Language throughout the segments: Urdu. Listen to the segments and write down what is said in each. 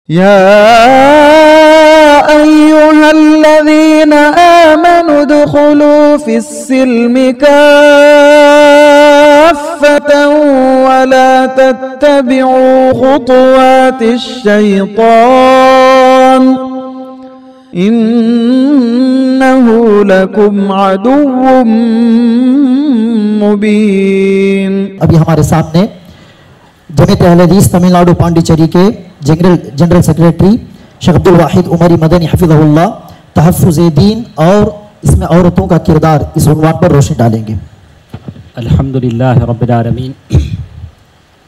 يا أيها الذين آمنوا ادخلوا في السلم كافة ولا تتبعوا خطوات الشيطان إنه لكم عدو مبين. ابھی ہمارے سامنے جمعیت اہل حدیث تمل ناڈو پانڈیچری کے جنرل سیکریٹری شیخ عبدالواحد عمری مدنی حفظہ اللہ تحفظ دین اور اس میں عورتوں کا کردار اس عنوان پر روشنی ڈالیں گے. الحمدللہ رب العالمین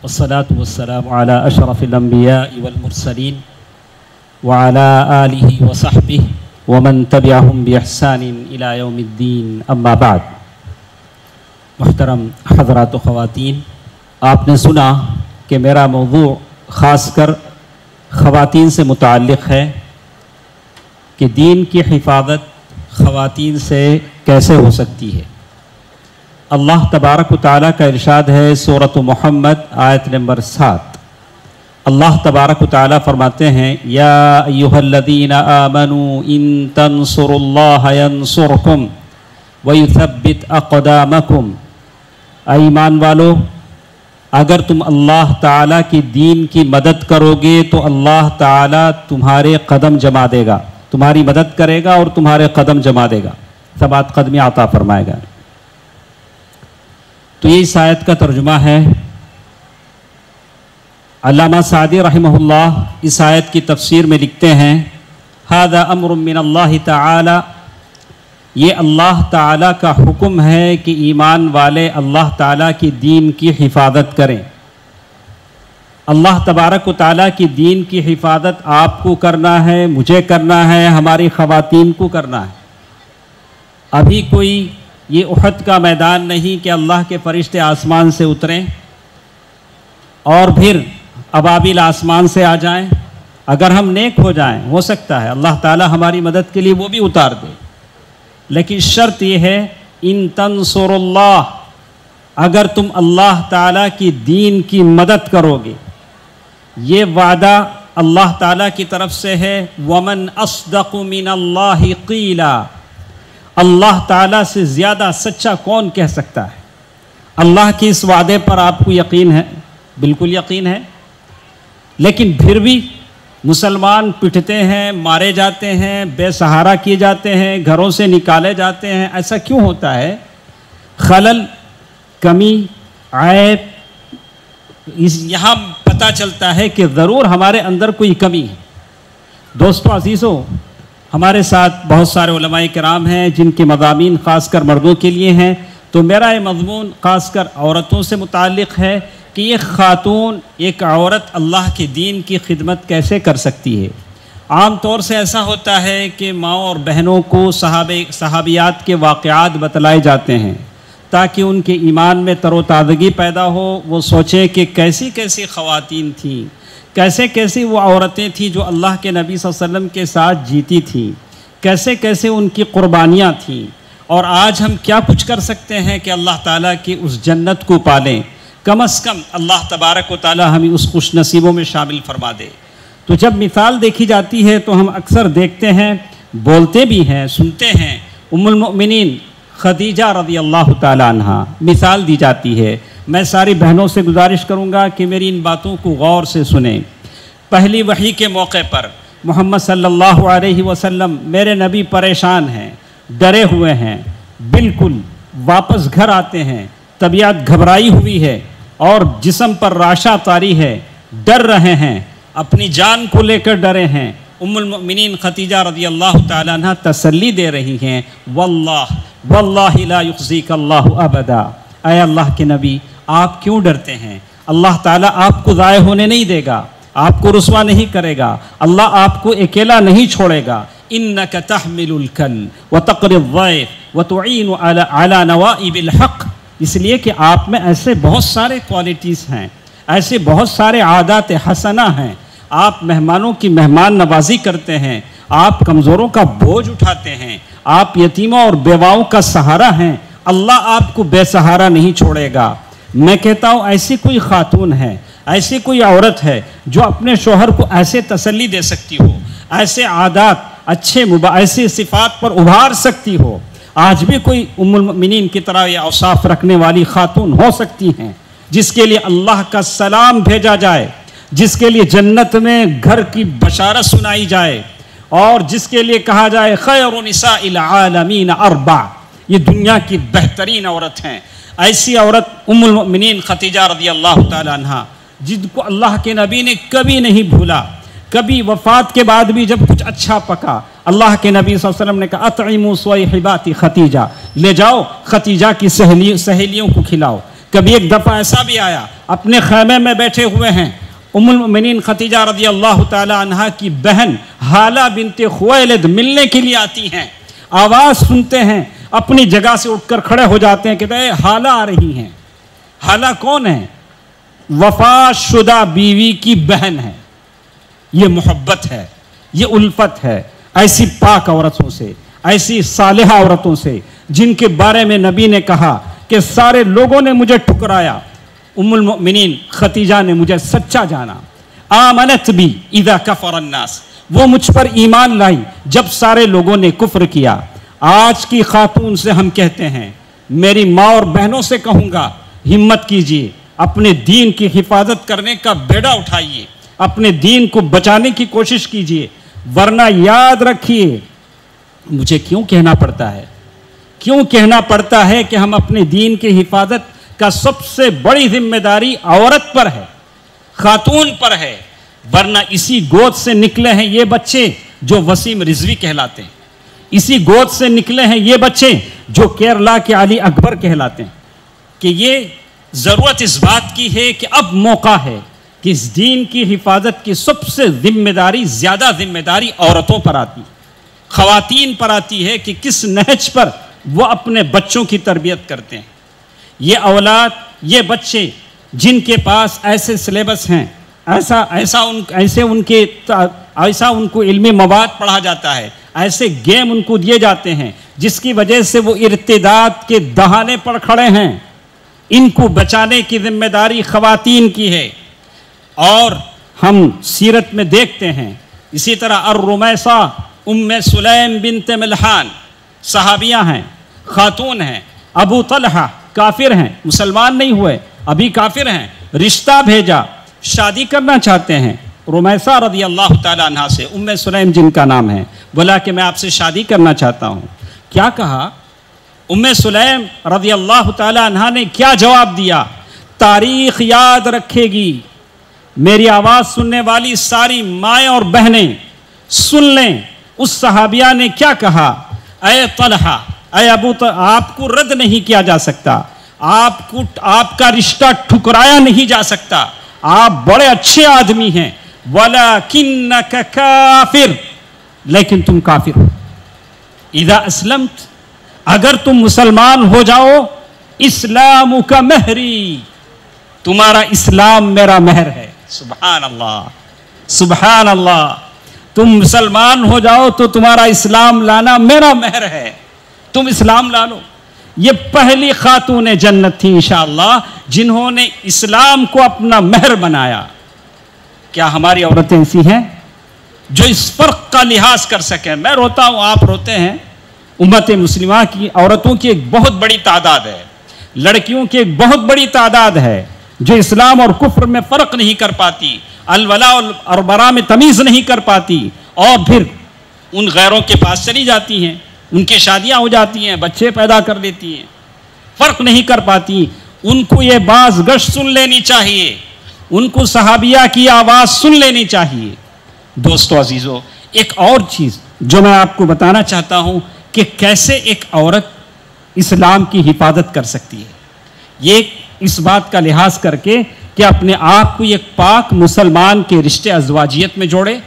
والصلاة والسلام على اشرف الانبیاء والمرسلین وعلى آلہ وصحبہ ومن تبعہم باحسان الى یوم الدین. اما بعد. محترم حضرات و خواتین، آپ نے سنا کہ میرا موضوع خاص کر خواتین سے متعلق ہے کہ دین کی حفاظت خواتین سے کیسے ہو سکتی ہے. اللہ تبارک و تعالیٰ کا ارشاد ہے سورۃ محمد آیت نمبر 7. اللہ تبارک و تعالیٰ فرماتے ہیں یا ایھا الذین آمنوا ان تنصروا اللہ ینصرکم ویثبت اقدامکم. اے ایمان والو، اگر تم اللہ تعالیٰ کی دین کی مدد کرو گے تو اللہ تعالیٰ تمہارے قدم جما دے گا، تمہاری مدد کرے گا اور تمہارے قدم جما دے گا، ثبات قدمی عطا فرمائے گا. تو یہ اس آیت کا ترجمہ ہے. علامہ سعدی رحمہ اللہ اس آیت کی تفسیر میں لکھتے ہیں ھذا امر من اللہ تعالی، یہ اللہ تعالیٰ کا حکم ہے کہ ایمان والے اللہ تعالیٰ کی دین کی حفاظت کریں. اللہ تبارک و تعالیٰ کی دین کی حفاظت آپ کو کرنا ہے، مجھے کرنا ہے، ہماری خواتین کو کرنا ہے. ابھی کوئی یہ احد کا میدان نہیں کہ اللہ کے فرشتے آسمان سے اتریں اور پھر ابابیل آسمان سے آ جائیں. اگر ہم نیک ہو جائیں ہو سکتا ہے اللہ تعالیٰ ہماری مدد کے لیے وہ بھی اتار دے، لیکن شرط یہ ہے ان تنصروا اللہ، اگر تم اللہ تعالیٰ کی دین کی مدد کرو گے. یہ وعدہ اللہ تعالیٰ کی طرف سے ہے. ومن اصدق من اللہ قیلا، اللہ تعالیٰ سے زیادہ سچا کون کہہ سکتا ہے. اللہ کے اس وعدے پر آپ کو یقین ہے؟ بالکل یقین ہے. لیکن پھر بھی مسلمان پٹتے ہیں، مارے جاتے ہیں، بے سہارا کیے جاتے ہیں، گھروں سے نکالے جاتے ہیں. ایسا کیوں ہوتا ہے؟ خلل، کمی، عیب. یہاں پتہ چلتا ہے کہ ضرور ہمارے اندر کوئی کمی ہے. دوستو عزیزو، ہمارے ساتھ بہت سارے علماء کرام ہیں جن کے مضامین خاص کر مردوں کے لیے ہیں. تو میرا یہ مضمون خاص کر عورتوں سے متعلق ہے کہ یہ خاتون، ایک عورت اللہ کے دین کی خدمت کیسے کر سکتی ہے. عام طور سے ایسا ہوتا ہے کہ ماں اور بہنوں کو صحابیات کے واقعات بتلائے جاتے ہیں تاکہ ان کے ایمان میں تر و تازگی پیدا ہو. وہ سوچیں کہ کیسی کیسی خواتین تھیں، کیسے کیسی وہ عورتیں تھیں جو اللہ کے نبی صلی اللہ علیہ وسلم کے ساتھ جیتی تھیں، کیسے کیسے ان کی قربانیاں تھیں، اور آج ہم کیا کچھ کر سکتے ہیں کہ اللہ تعالیٰ کی اس جنت کو پالیں. کم از کم اللہ تبارک و تعالیٰ ہمیں اس خوش نصیبوں میں شامل فرما دے. تو جب مثال دیکھی جاتی ہے تو ہم اکثر دیکھتے ہیں، بولتے بھی ہیں، سنتے ہیں. ام المؤمنین خدیجہ رضی اللہ تعالیٰ عنہ مثال دی جاتی ہے. میں ساری بہنوں سے گزارش کروں گا کہ میری ان باتوں کو غور سے سنیں. پہلی وحی کے موقع پر محمد صلی اللہ علیہ وسلم میرے نبی پریشان ہیں، ڈرے ہوئے ہیں، بالکل واپس گھر آتے ہیں، طبیعت گھبرائی ہوئی ہے اور جسم پر راشا طاری ہے، ڈر رہے ہیں، اپنی جان کو لے کر ڈرے ہیں. ام المؤمنین خدیجہ رضی اللہ تعالیٰ عنہ تسلی دے رہی ہیں واللہ لا یخزیک اللہ ابدا. اے اللہ کے نبی، آپ کیوں ڈرتے ہیں؟ اللہ تعالیٰ آپ کو ضائع ہونے نہیں دے گا، آپ کو رسوا نہیں کرے گا، اللہ آپ کو اکیلا نہیں چھوڑے گا. انک تحمل الکل وتقری الضیف وتعین علی نوائب الحق. اس لیے کہ آپ میں ایسے بہت سارے کوالٹیز ہیں، ایسے بہت سارے عادات حسنہ ہیں. آپ مہمانوں کی مہمان نوازی کرتے ہیں، آپ کمزوروں کا بوجھ اٹھاتے ہیں، آپ یتیموں اور بیواؤں کا سہارا ہیں. اللہ آپ کو بے سہارا نہیں چھوڑے گا. میں کہتا ہوں ایسی کوئی خاتون ہے، ایسی کوئی عورت ہے جو اپنے شوہر کو ایسے تسلی دے سکتی ہو، ایسے عادات اچھے ایسے صفات پر ابھار سکتی ہو؟ آج بھی کوئی ام المؤمنین کی طرح یہ اوصاف رکھنے والی خاتون ہو سکتی ہیں جس کے لیے اللہ کا سلام بھیجا جائے، جس کے لیے جنت میں گھر کی بشارت سنائی جائے، اور جس کے لیے کہا جائے خیر نساء العالمین اربع، یہ دنیا کی بہترین عورت ہیں؟ ایسی عورت ام المؤمنین خدیجہ رضی اللہ تعالی عنہ، جن کو اللہ کے نبی نے کبھی نہیں بھولا، کبھی وفات کے بعد بھی جب کچھ اچھا پکا اللہ کے نبی صلی اللہ علیہ وسلم نے کہا اطعموا صویحبات خدیجہ، لے جاؤ خدیجہ کی سہیلیوں کو کھلاؤ۔ کبھی ایک دفعہ ایسا بھی آیا، اپنے خیمے میں بیٹھے ہوئے ہیں، ام المؤمنین خدیجہ رضی اللہ تعالی عنہ کی بہن حالہ بنت خویلد ملنے کے لیے آتی ہیں، آواز سنتے ہیں، اپنی جگہ سے اٹھ کر کھڑے ہو جاتے ہیں کہ بھئی حالہ آ رہی ہیں۔ حالہ کون ہے؟ وفات شدہ بیوی کی بہن ہے۔ یہ محبت ہے، یہ الفت ہے ایسی پاک عورتوں سے، ایسی صالحہ عورتوں سے جن کے بارے میں نبی نے کہا کہ سارے لوگوں نے مجھے ٹھکرایا، ام المؤمنین خدیجہ نے مجھے سچا جانا۔ آمنت بی اذا کفر الناس، وہ مجھ پر ایمان لائی جب سارے لوگوں نے کفر کیا۔ آج کی خاتون سے ہم کہتے ہیں، میری ماں اور بہنوں سے کہوں گا، ہمت کیجئے، اپنے دین کی حفاظت کرنے کا بیڑا اٹھائیے، اپنے دین کو بچانے کی کوشش کیجئے، ورنہ یاد رکھیے مجھے کیوں کہنا پڑتا ہے کہ ہم اپنے دین کی حفاظت کا سب سے بڑی ذمہ داری عورت پر ہے، خاتون پر ہے، ورنہ اسی گود سے نکلے ہیں یہ بچے جو وسیم رضوی کہلاتے ہیں، اسی گود سے نکلے ہیں یہ بچے جو کیرلا کے علی اکبر کہلاتے ہیں، کہ یہ ضرورت اس بات کی ہے کہ اب موقع ہے کہ اس دین کی حفاظت کی سب سے زیادہ ذمہ داری عورتوں پر آتی، خواتین پر آتی ہے کہ کس نہج پر وہ اپنے بچوں کی تربیت کرتے ہیں۔ یہ اولاد، یہ بچے جن کے پاس ایسے سلیبس ہیں، ایسا ان کو علمی مواد پڑھا جاتا ہے، ایسے گیم ان کو دیے جاتے ہیں جس کی وجہ سے وہ ارتداد کے دہانے پر کھڑے ہیں، ان کو بچانے کی ذمہ داری خواتین کی ہے۔ اور ہم سیرت میں دیکھتے ہیں اسی طرح الرمیسہ ام سلیم بنت ملحان صحابیہ ہیں، خاتون ہیں، ابو طلحہ کافر ہیں، مسلمان نہیں ہوئے، ابھی کافر ہیں، رشتہ بھیجا، شادی کرنا چاہتے ہیں رمیسہ رضی اللہ تعالیٰ عنہ سے، ام سلیم جن کا نام ہے، بولا کہ میں آپ سے شادی کرنا چاہتا ہوں۔ کیا کہا؟ ام سلیم رضی اللہ تعالیٰ عنہ نے کیا جواب دیا؟ تاریخ یاد رکھے گی، میری آواز سننے والی ساری مائیں اور بہنیں سن لیں، اس صحابیہ نے کیا کہا؟ اے طلحہ، اے ابو طلحہ، آپ کو رد نہیں کیا جا سکتا، آپ کا رشتہ ٹھکرایا نہیں جا سکتا، آپ بڑے اچھے آدمی ہیں، وَلَكِنَّكَ كَافِرٌ، لیکن تم کافر ہو۔ اذا اسلمت، اگر تم مسلمان ہو جاؤ، اسلامک مہری، تمہارا اسلام میرا مہر ہے۔ سبحان اللہ، سبحان اللہ، تم مسلمان ہو جاؤ تو تمہارا اسلام لانا میرا مہر ہے، تم اسلام لا لو۔ یہ پہلی خاتون جنت تھی انشاءاللہ جنہوں نے اسلام کو اپنا مہر بنایا۔ کیا ہماری عورتیں ایسی ہیں جو اس فرق کا لحاظ کر سکیں؟ میں روتا ہوں، آپ روتے ہیں، امت مسلمہ کی عورتوں کی ایک بہت بڑی تعداد ہے، لڑکیوں کی ایک بہت بڑی تعداد ہے جو اسلام اور کفر میں فرق نہیں کر پاتی، الولاء اور براء میں تمیز نہیں کر پاتی، اور پھر ان غیروں کے پاس چلی جاتی ہیں، ان کی شادیاں ہو جاتی ہیں، بچے پیدا کر لیتی ہیں، فرق نہیں کر پاتی۔ ان کو یہ باز گشت سن لینی چاہیے، ان کو صحابیہ کی آواز سن لینی چاہیے۔ دوستو عزیزو، ایک اور چیز جو میں آپ کو بتانا چاہتا ہوں کہ کیسے ایک عورت اسلام کی حفاظت کر سکتی ہے، یہ اس بات کا لحاظ کر کے کہ اپنے آپ کو ایک پاک مسلمان کے رشتے ازواجیت میں جوڑے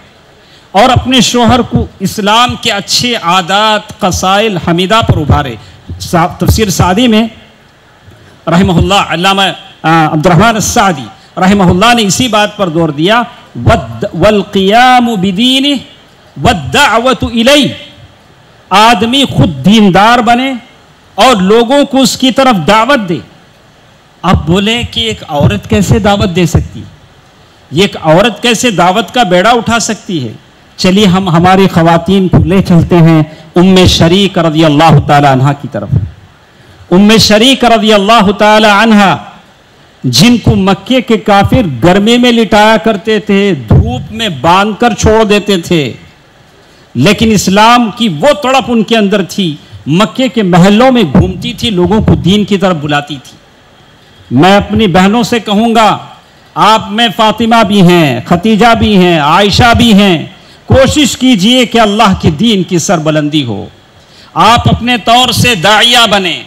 اور اپنے شوہر کو اسلام کے اچھے عادات، قصائل، حمیدہ پر ابھارے۔ تفسیر سعدی میں رحمہ اللہ، علامہ عبد الرحمن السعدی رحمہ اللہ نے اسی بات پر زور دیا، وَالْقِيَامُ بِدِينِهِ وَالدَّعْوَةُ إِلَيْهِ، آدمی خود دیندار بنے اور لوگوں کو اس کی طرف دعوت دے۔ اب بولے کہ ایک عورت کیسے دعوت دے سکتی؟ یہ ایک عورت کیسے دعوت کا بیڑا اٹھا سکتی ہے؟ چلیے ہم ہماری خواتین کو لے چلتے ہیں ام شریک رضی اللہ تعالی عنہ کی طرف. ام شریک رضی اللہ تعالی عنہ جن کو مکے کے کافر گرمی میں لٹایا کرتے تھے، دھوپ میں باندھ کر چھوڑ دیتے تھے، لیکن اسلام کی وہ تڑپ ان کے اندر تھی، مکے کے محلوں میں گھومتی تھی، لوگوں کو دین کی طرف بلاتی تھی. میں اپنی بہنوں سے کہوں گا، آپ میں فاطمہ بھی ہیں، خدیجہ بھی ہیں، عائشہ بھی ہیں، کوشش کیجئے کہ اللہ کے دین کی سربلندی ہو. آپ اپنے طور سے داعیہ بنیں،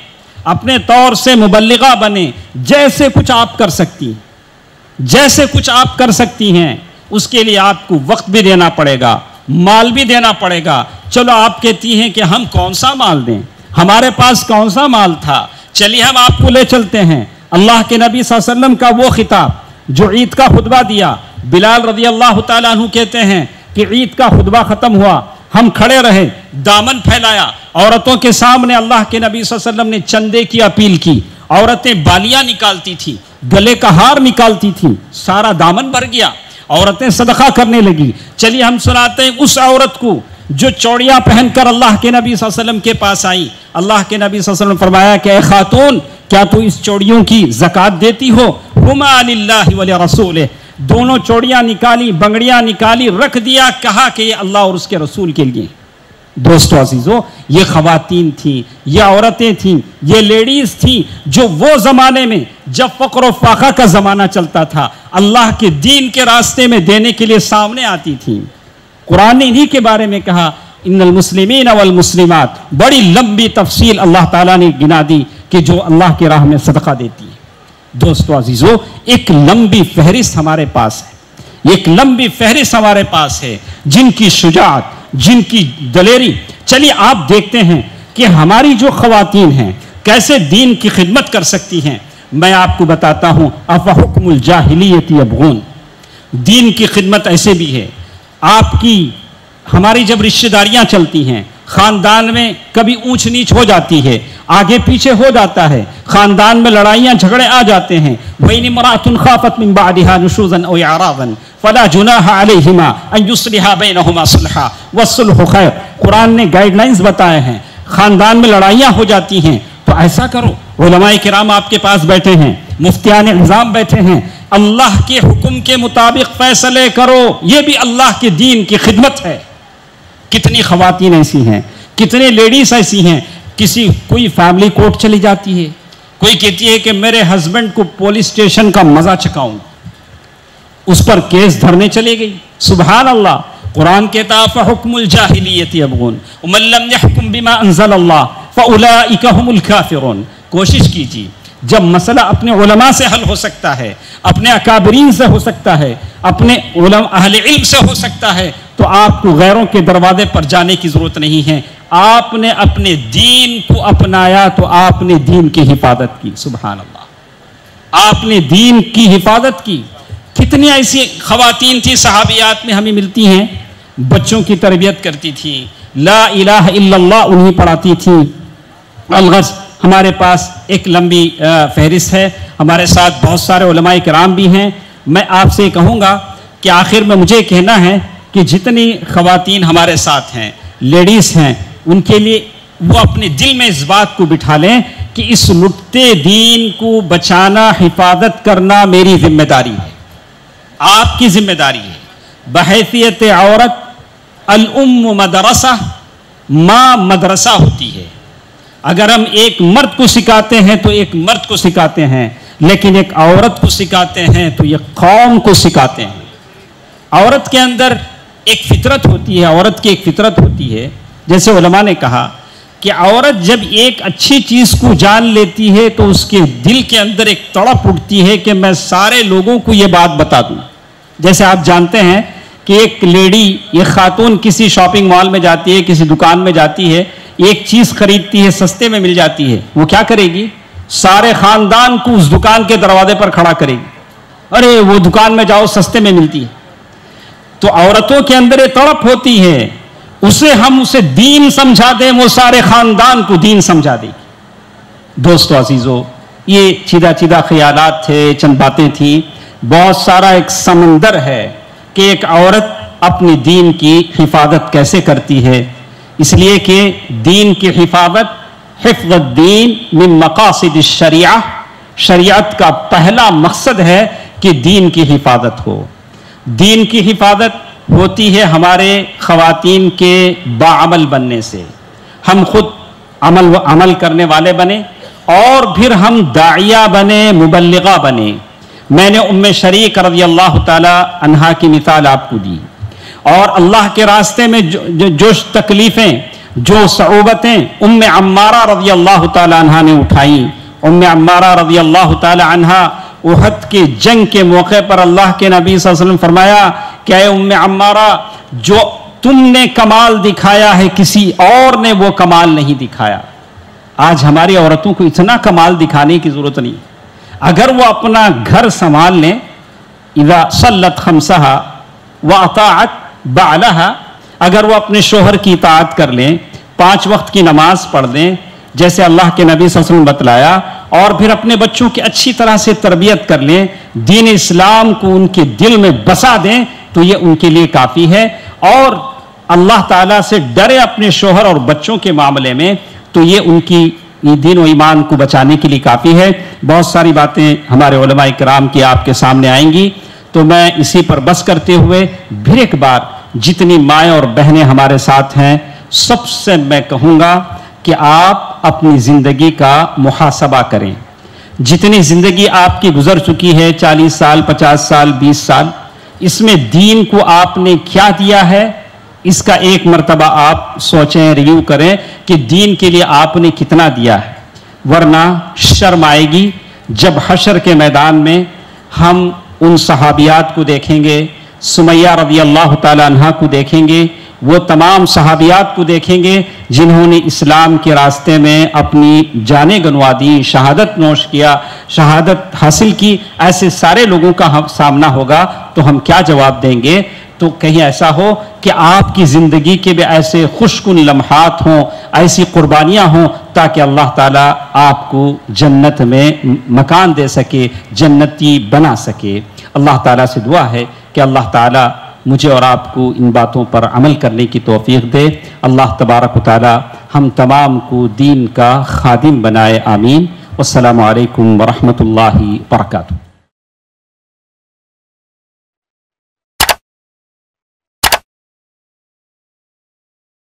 اپنے طور سے مبلغہ بنیں، جیسے کچھ آپ کر سکتی ہیں، جیسے کچھ آپ کر سکتی ہیں. اس کے لیے آپ کو وقت بھی دینا پڑے گا، مال بھی دینا پڑے گا. چلو آپ کہتی ہیں کہ ہم کون سا مال دیں، ہمارے پاس کون سا مال تھا، چلیے ہم آپ کو لے چلتے ہیں. اللہ کے نبی صلی اللہ علیہ وسلم کا وہ خطاب جو عید کا خطبہ دیا، بلال رضی اللہ تعالیٰ عنہ کہتے ہیں کہ عید کا خطبہ ختم ہوا، ہم کھڑے رہے، دامن پھیلایا، عورتوں کے سامنے اللہ کے نبی صلی اللہ علیہ وسلم نے چندے کی اپیل کی. عورتیں بالیاں نکالتی تھی، گلے کا ہار نکالتی تھی، سارا دامن بھر گیا، عورتیں صدقہ کرنے لگی. چلیے ہم سناتے ہیں اس عورت کو جو چوڑیاں پہن کر اللہ کے نبی صلی اللہ علیہ وسلم کے پاس آئی. اللہ کے نبی صلی اللہ علیہ وسلم نے فرمایا کہ اے خاتون، کیا تو اس چوڑیوں کی زکوٰۃ دیتی ہو؟ ہما للہ ولرسولہ، دونوں چوڑیاں نکالی، بنگڑیاں نکالی، رکھ دیا، کہا کہ یہ اللہ اور اس کے رسول کے لیے. دوستو عزیزو، یہ خواتین تھیں، یہ عورتیں تھیں، یہ لیڈیز تھیں جو وہ زمانے میں جب فقر و فاقہ کا زمانہ چلتا تھا، اللہ کے دین کے راستے میں دینے کے لیے سامنے آتی تھیں. قرآن نے انہی کے بارے میں کہا ان المسلمین والمسلمات، بڑی لمبی تفصیل اللہ تعالیٰ نے گنا دی کہ جو اللہ کی راہ میں صدقہ دیتی ہے. دوستو عزیزو، ایک لمبی فہرست ہمارے پاس ہے، ایک لمبی فہرست ہمارے پاس ہے جن کی شجاعت، جن کی دلیری. چلیے آپ دیکھتے ہیں کہ ہماری جو خواتین ہیں کیسے دین کی خدمت کر سکتی ہیں. میں آپ کو بتاتا ہوں، افحکم الجاہلیت یبغون، دین کی خدمت ایسے بھی ہے. آپ کی ہماری جب رشتہ داریاں چلتی ہیں، خاندان میں کبھی اونچ نیچ ہو جاتی ہے، آگے پیچھے ہو جاتا ہے، خاندان میں لڑائیاں جھگڑے آ جاتے ہیں. وَإِنِ امْرَأَةٌ خَافَتْ مِنْ بَعْلِهَا نُشُوزًا أَوْ إِعْرَاضًا فَلَا جُنَاحَ عَلَيْهِمَا أَنْ يُصْلِحَا بَيْنَهُمَا صُلْحًا وَالصُّلْحُ خَيْرٌ. قرآن نے گائیڈ لائنز بتائے ہیں. خاندان میں لڑائیاں ہو جاتی ہیں تو ایسا کرو، علماء کرام آپ کے پاس بیٹھے ہیں، مفتیان نظام بیٹھے ہیں، اللہ کے حکم کے مطابق فیصلے کرو. یہ بھی اللہ کے دین کی خدمت ہے. کتنی خواتین ایسی ہیں، کتنے لیڈیز ایسی ہیں، کوئی فیملی کورٹ چلی جاتی ہے، کوئی کہتی ہے کہ میرے ہسبینڈ کو پولیس اسٹیشن کا مزہ چکھاؤں، اس پر کیس دھرنے چلے گئی. سبحان اللہ. قرآن کہتا فحکم الجاہلیت یبغون ومن لم یحکم بما انزل اللہ فاولئک هم الکافرون. کوشش کیجیے، جب مسئلہ اپنے علماء سے حل ہو سکتا ہے، اپنے اکابرین سے ہو سکتا ہے، اپنے اہل علم سے ہو سکتا ہے، تو آپ کو غیروں کے دروازے پر جانے کی ضرورت نہیں ہے. آپ نے اپنے دین کو اپنایا تو آپ نے دین کی حفاظت کی. سبحان اللہ. آپ نے دین کی حفاظت کی. کتنی ایسی خواتین تھی صحابیات میں ہمیں ملتی ہیں، بچوں کی تربیت کرتی تھی، لا الہ الا اللہ انہیں پڑھاتی تھی. الغرض ہمارے پاس ایک لمبی فہرست ہے، ہمارے ساتھ بہت سارے علماء کرام بھی ہیں. میں آپ سے کہوں گا کہ آخر میں مجھے کہنا ہے کہ جتنی خواتین ہمارے ساتھ ہیں، لیڈیز ہیں، ان کے لیے وہ اپنے دل میں اس بات کو بٹھا لیں کہ اس لٹتے دین کو بچانا، حفاظت کرنا میری ذمہ داری ہے، آپ کی ذمہ داری ہے. بحیثیت عورت الام مدرسہ، ماں مدرسہ ہوتی ہے. اگر ہم ایک مرد کو سکھاتے ہیں تو ایک مرد کو سکھاتے ہیں، لیکن ایک عورت کو سکھاتے ہیں تو یہ قوم کو سکھاتے ہیں. عورت کے اندر ایک فطرت ہوتی ہے، عورت کی ایک فطرت ہوتی ہے. جیسے علماء نے کہا کہ عورت جب ایک اچھی چیز کو جان لیتی ہے تو اس کے دل کے اندر ایک تڑپ اٹھتی ہے کہ میں سارے لوگوں کو یہ بات بتا دوں. جیسے آپ جانتے ہیں کہ ایک لیڈی، ایک خاتون کسی شاپنگ مال میں جاتی ہے، کسی دکان میں جاتی ہے، ایک چیز خریدتی ہے، سستے میں مل جاتی ہے، وہ کیا کرے گی؟ سارے خاندان کو اس دکان کے دروازے پر کھڑا کرے گی، ارے وہ دکان میں جاؤ سستے میں ملتی ہے. تو عورتوں کے اندر یہ تڑپ ہوتی ہے، ہم اسے دین سمجھا دیں، وہ سارے خاندان کو دین سمجھا دے گی. دوستو عزیزو، یہ چیدہ خیالات تھے، چند باتیں تھیں. بہت سارا ایک سمندر ہے کہ ایک عورت اپنی دین کی حفاظت کیسے کرتی ہے، اس لیے کہ دین کی حفاظت حفظ الدین من مقاصد الشریعہ، شریعت کا پہلا مقصد ہے کہ دین کی حفاظت ہو۔ دین کی حفاظت ہوتی ہے ہمارے خواتین کے باعمل بننے سے، ہم خود عمل کرنے والے بنے اور پھر ہم داعیہ بنے، مبلغہ بنے۔ میں نے ام شریک رضی اللہ تعالی عنہا کی مثال آپ کو دی، اور اللہ کے راستے میں جو تکلیفیں، جو صعوبتیں ام عمارہ رضی اللہ تعالی عنہا نے اٹھائیں۔ ام عمارہ رضی اللہ تعالی عنہا احد کی جنگ کے موقع پر اللہ کے نبی صلی اللہ علیہ وسلم فرمایا کہ اے ام عمارہ، جو تم نے کمال دکھایا ہے کسی اور نے وہ کمال نہیں دکھایا۔ آج ہماری عورتوں کو اتنا کمال دکھانے کی ضرورت نہیں، اگر وہ اپنا گھر سنبھال لیں، اذا صلت خمسہا واطاعت بعلہا، اگر وہ اپنے شوہر کی اطاعت کر لیں، 5 وقت کی نماز پڑھ لیں جیسے اللہ کے نبی صلی اللہ علیہ وسلم بتلایا، اور پھر اپنے بچوں کی اچھی طرح سے تربیت کر لیں، دین اسلام کو ان کے دل میں بسا دیں، تو یہ ان کے لیے کافی ہے، اور اللہ تعالیٰ سے ڈرے اپنے شوہر اور بچوں کے معاملے میں، تو یہ ان کی دین و ایمان کو بچانے کے لیے کافی ہے۔ بہت ساری باتیں ہمارے علماء کرام کی آپ کے سامنے آئیں گی، تو میں اسی پر بس کرتے ہوئے پھر ایک بار جتنی مائیں اور بہنیں ہمارے ساتھ ہیں سب سے میں کہوں گا کہ آپ اپنی زندگی کا محاسبہ کریں۔ جتنی زندگی آپ کی گزر چکی ہے، 40 سال، 50 سال، 20 سال، اس میں دین کو آپ نے کیا دیا ہے، اس کا ایک مرتبہ آپ سوچیں، ریویو کریں کہ دین کے لیے آپ نے کتنا دیا ہے، ورنہ شرم آئے گی جب حشر کے میدان میں ہم ان صحابیات کو دیکھیں گے، سمیہ رضی اللہ تعالی عنہا کو دیکھیں گے، وہ تمام صحابیات کو دیکھیں گے جنہوں نے اسلام کے راستے میں اپنی جانیں گنوا دی، شہادت نوش کیا، شہادت حاصل کی، ایسے سارے لوگوں کا سامنا ہوگا تو ہم کیا جواب دیں گے؟ تو کہیں ایسا ہو کہ آپ کی زندگی کے بھی ایسے خوشکن لمحات ہوں، ایسی قربانیاں ہوں تاکہ اللہ تعالیٰ آپ کو جنت میں مکان دے سکے، جنتی بنا سکے۔ اللہ تعالیٰ سے دعا ہے کہ اللہ تعالیٰ مجھے اور آپ کو ان باتوں پر عمل کرنے کی توفیق دے۔ اللہ تبارک و تعالیٰ ہم تمام کو دین کا خادم بنائے، آمین۔ والسلام علیکم ورحمۃ اللہ وبرکاتہ۔